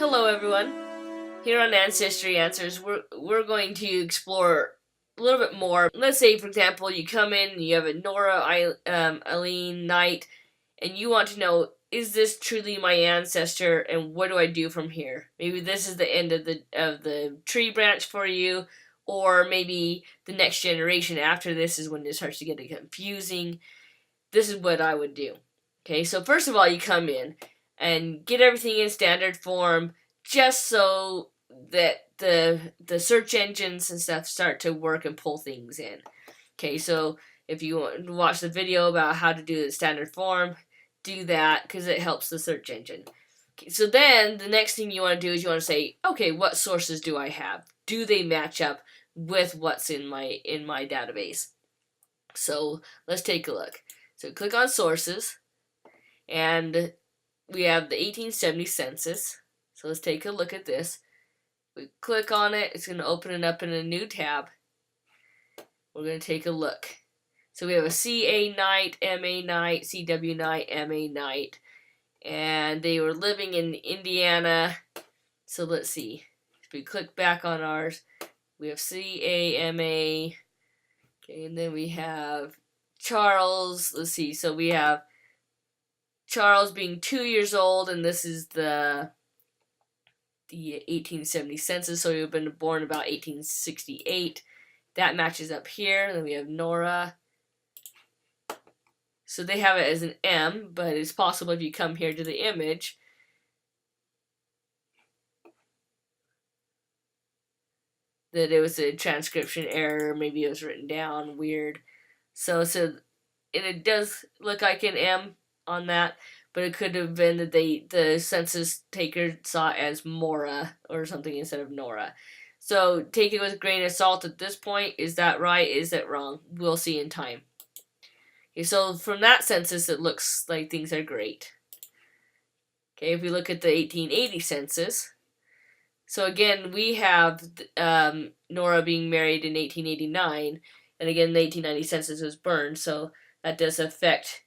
Hello everyone. Here on Ancestry Answers, we're going to explore a little bit more. Let's say, for example, you come in, you have a Nora, Eileen, Knight, and you want to know, is this truly my ancestor, and what do I do from here? Maybe this is the end of the tree branch for you, or maybe the next generation after this is when it starts to get confusing. This is what I would do. Okay, so first of all, you come in and get everything in standard form, just so that the search engines and stuff start to work and pull things in. Okay, so if you want to watch the video about how to do the standard form, do that because it helps the search engine. Okay, so then the next thing you want to do is you want to say, okay, what sources do I have? Do they match up with what's in my database? So let's take a look. So click on sources, and we have the 1870 census. So let's take a look at this. We click on it, it's going to open it up in a new tab. We're going to take a look. So we have a CA Knight, MA Knight, CW Knight, MA Knight, and they were living in Indiana. So let's see. If we click back on ours, we have CAMA, okay, and then we have Charles. Let's see. So we have Charles being 2 years old, and this is the 1870 census, so he would have been born about 1868. That matches up here. Then we have Nora. So they have it as an M, but it's possible if you come here to the image, that it was a transcription error. Maybe it was written down weird. So and it does look like an M on that, but it could have been that the census taker saw it as Mora or something instead of Nora. So take it with a grain of salt at this point. Is that right? Is that wrong? We'll see in time. Okay, so from that census, it looks like things are great. Okay, if we look at the 1880 census, so again, we have Nora being married in 1889, and again, the 1890 census was burned, so that does affect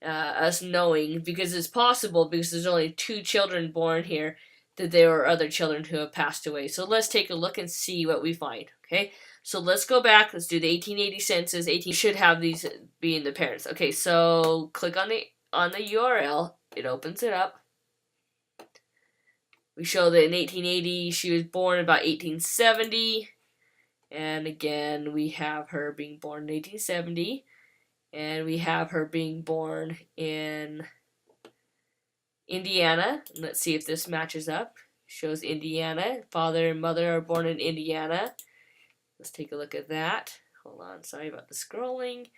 us knowing, because it's possible, because there's only 2 children born here, that there are other children who have passed away. So let's take a look and see what we find. Okay, so let's go back. Let's do the 1880 census. 18 should have these being the parents. Okay, so click on the URL. It opens it up. We show that in 1880 she was born about 1870, and again we have her being born in 1870. And we have her being born in Indiana. Let's see if this matches up. Shows Indiana. Father and mother are born in Indiana. Let's take a look at that. Hold on, sorry about the scrolling.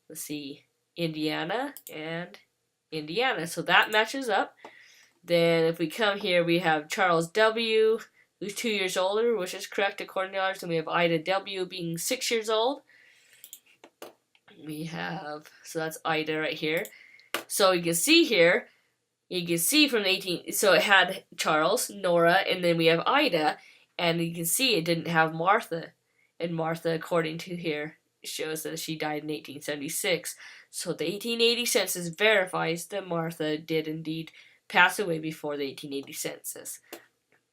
Let's see, Indiana and Indiana. So that matches up. Then if we come here, we have Charles W., who's 2 years older, which is correct according to ours. And we have Ida W. being 6 years old. We have, so that's Ida right here. So you can see here, you can see from the 18, so it had Charles, Nora, and then we have Ida, and you can see it didn't have Martha. And Martha, according to here, shows that she died in 1876. So the 1880 census verifies that Martha did indeed pass away before the 1880 census.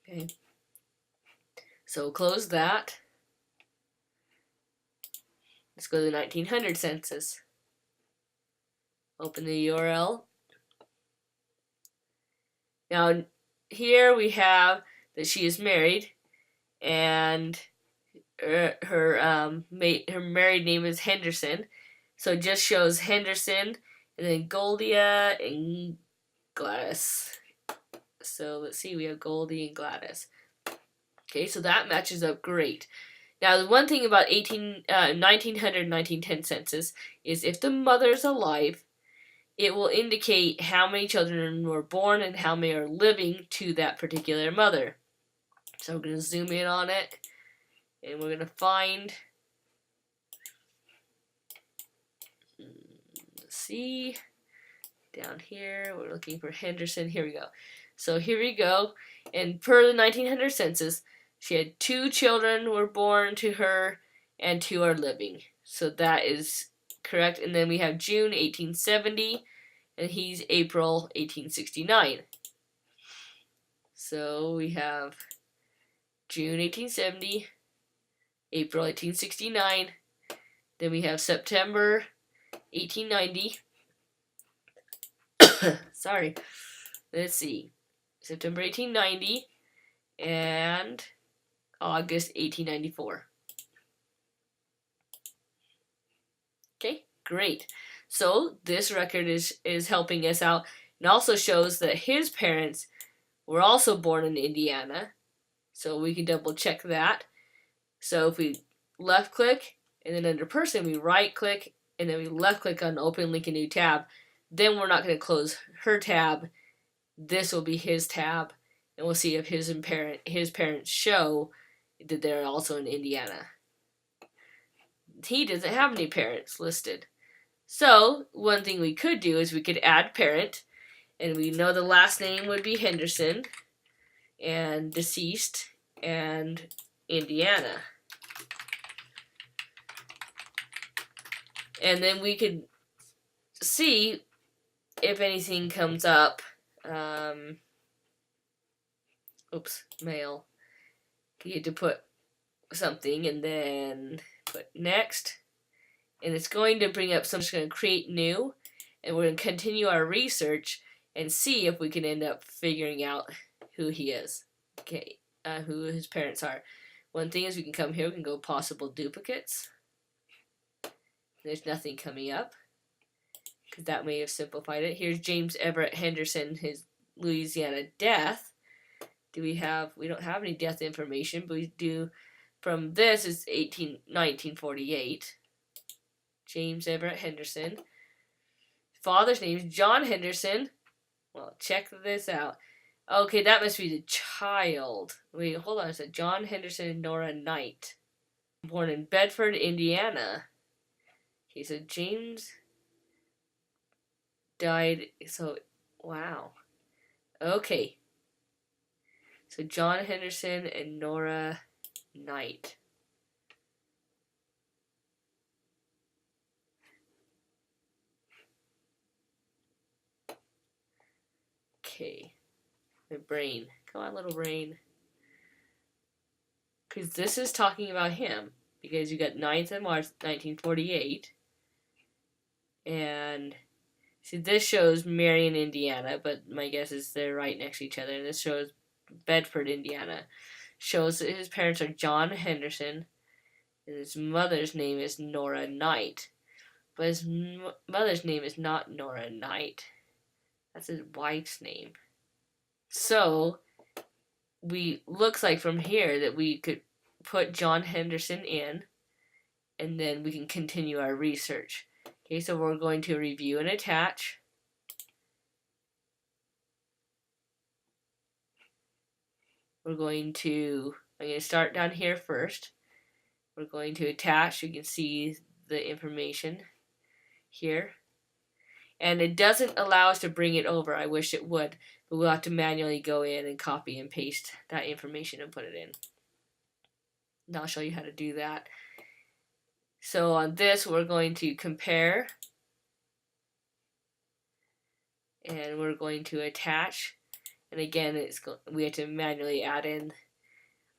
Okay. So close that. Let's go to the 1900 census. Open the URL. Now, here we have that she is married, and her married name is Henderson. So it just shows Henderson, and then Goldia and Gladys. So let's see, we have Goldie and Gladys. Okay, so that matches up great. Now, the one thing about 1910 census is if the mother is alive, it will indicate how many children were born and how many are living to that particular mother. So we're going to zoom in on it, and we're going to find, let's see, down here, we're looking for Henderson. Here we go. So here we go, and per the 1900 census, she had 2 children were born to her, and 2 are living. So that is correct. And then we have June 1870, and he's April 1869. So we have June 1870, April 1869, then we have September 1890. Sorry. Let's see. September 1890 and August 1894. Okay, great. So this record is helping us out and also shows that his parents were also born in Indiana. So we can double check that. So if we left click and then under person we right click and then we left click on open link a new tab, then we're not going to close her tab. This will be his tab and we'll see if his parents show that they're also in Indiana. He doesn't have any parents listed. So one thing we could do is we could add parent, and we know the last name would be Henderson, and deceased, and Indiana. And then we could see if anything comes up. Mail. You get to put something and then put next. And it's going to bring up something. It's going to create new. And we're going to continue our research and see if we can end up figuring out who he is. Okay, who his parents are. One thing is we can come here, we can go possible duplicates. There's nothing coming up because that may have simplified it. Here's James Everett Henderson, his Louisiana death. We don't have any death information, but we do from this is 1948. James Everett Henderson. Father's name is John Henderson. Well, check this out. Okay, that must be the child. Wait, hold on. It said John Henderson and Nora Knight. Born in Bedford, Indiana. Okay, so James died. So, wow. Okay. So John Henderson and Nora Knight. Okay. My brain. Come on, little brain. Because this is talking about him. Because you got 9th of March, 1948. And see, this shows Marion, Indiana, but my guess is they're right next to each other. And this shows Bedford, Indiana. Shows that his parents are John Henderson, and his mother's name is Nora Knight. But his mother's name is not Nora Knight. That's his wife's name. So, looks like from here that we could put John Henderson in, and then we can continue our research. Okay, so we're going to review and attach. I'm going to start down here first. We're going to attach. You can see the information here. And it doesn't allow us to bring it over. I wish it would. But we'll have to manually go in and copy and paste that information and put it in. And I'll show you how to do that. So on this, we're going to compare. And we're going to attach. And again, we have to manually add in.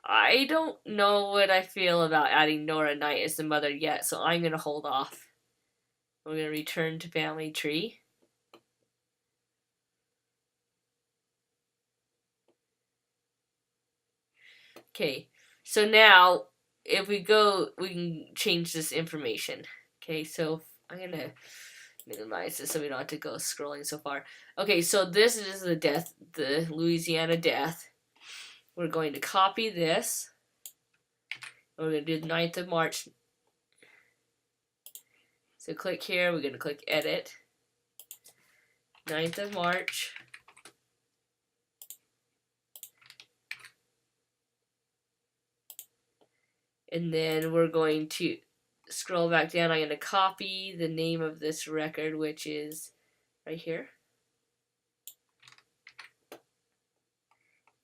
I don't know what I feel about adding Nora Knight as the mother yet, so I'm going to hold off. We're going to return to family tree. Okay, so now if we go, we can change this information. Okay, so I'm going to minimize this so we don't have to go scrolling so far. Okay, so this is the death, the Louisiana death. We're going to copy this. We're going to do the 9th of March. So click here, we're going to click edit. 9th of March. And then we're going to scroll back down. I'm going to copy the name of this record, which is right here.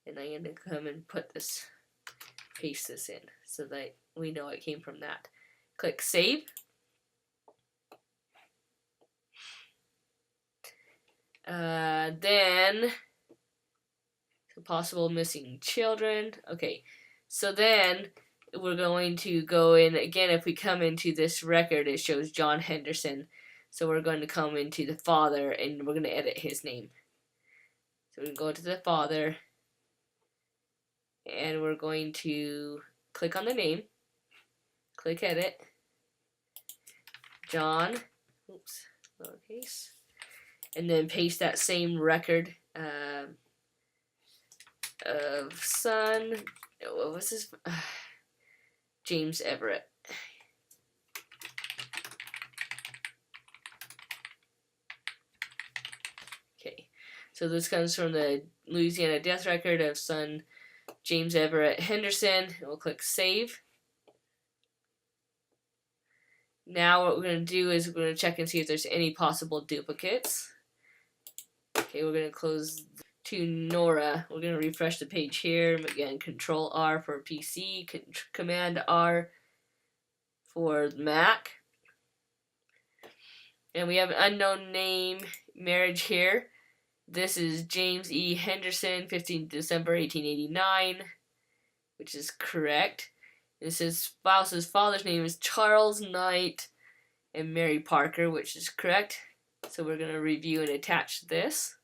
And I'm going to come and paste this in so that we know it came from that. Click save. So possible missing children. Okay, so then we're going to go in again. If we come into this record, it shows John Henderson. So we're going to come into the father and we're going to edit his name. So we're going to go into the father and we're going to click on the name, click edit, John, oops, lowercase, and then paste that same record of son, what was his, James Everett. Okay, so this comes from the Louisiana death record of son James Everett Henderson. We'll click save. Now what we're going to do is we're going to check and see if there's any possible duplicates. Okay, we're going to close to Nora. We're going to refresh the page here. Again, Control R for PC, Command R for Mac. And we have an unknown name, marriage here. This is James E. Henderson, 15 December 1889, which is correct. This is spouse's father's name is Charles Knight and Mary Parker, which is correct. So we're going to review and attach this.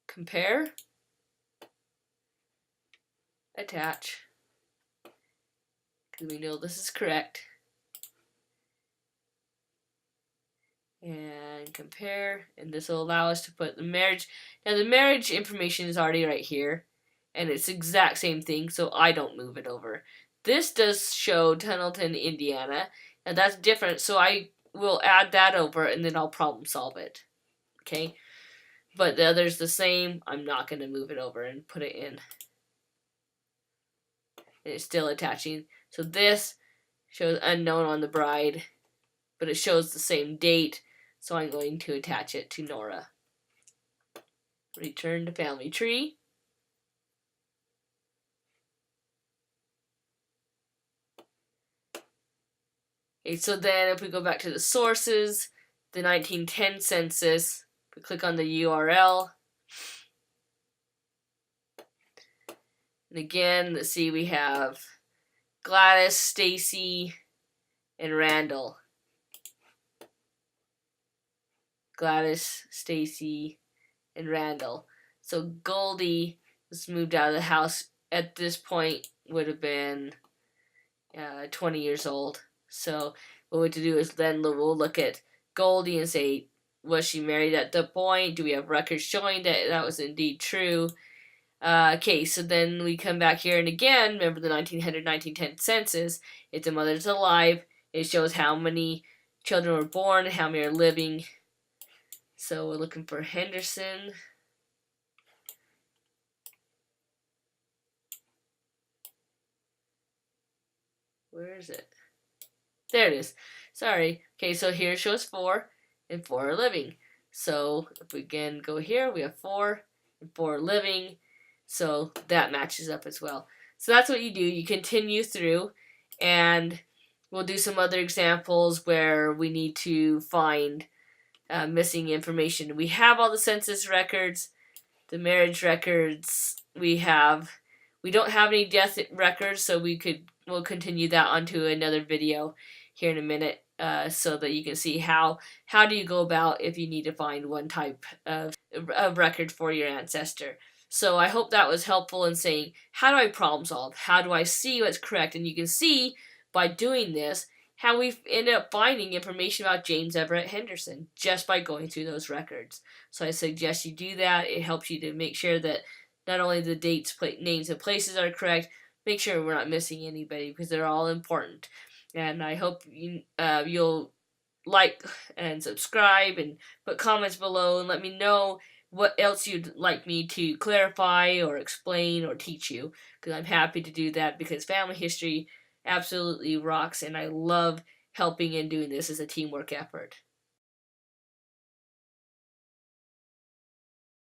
Compare. Attach. Because we know this is correct. And compare. And this will allow us to put the marriage. Now the marriage information is already right here. And it's the exact same thing, so I don't move it over. This does show Tunnelton, Indiana, and that's different, so I will add that over and then I'll problem solve it. Okay? But the other's the same. I'm not going to move it over and put it in. And it's still attaching. So this shows unknown on the bride, but it shows the same date, so I'm going to attach it to Nora. Return to family tree. Okay, so then if we go back to the sources, the 1910 census, we click on the URL. And again, let's see, we have Gladys, Stacy, and Randall. Gladys, Stacy, and Randall. So Goldie was moved out of the house at this point, would have been 20 years old. So what we have to do is then we'll look at Goldie and say, was she married at the point? Do we have records showing that that was indeed true? Okay, so then we come back here, and again, remember the 1910 census. If the mother's alive, it shows how many children were born, how many are living. So we're looking for Henderson. Where is it? There it is. Sorry. Okay, so here it shows 4, and 4 are living. So if we again go here, we have 4, and 4 are living. So that matches up as well. So that's what you do. You continue through, and we'll do some other examples where we need to find missing information. We have all the census records, the marriage records. We don't have any death records, so we'll continue that onto another video here in a minute, so that you can see how do you go about if you need to find one type of record for your ancestor. So I hope that was helpful in saying, how do I problem solve? How do I see what's correct? And you can see by doing this how we end up finding information about James Everett Henderson just by going through those records. So I suggest you do that. It helps you to make sure that not only the dates, names, and places are correct, make sure we're not missing anybody because they're all important. And I hope you'll like and subscribe and put comments below and let me know what else you'd like me to clarify or explain or teach you, because I'm happy to do that, because family history absolutely rocks and I love helping and doing this as a teamwork effort.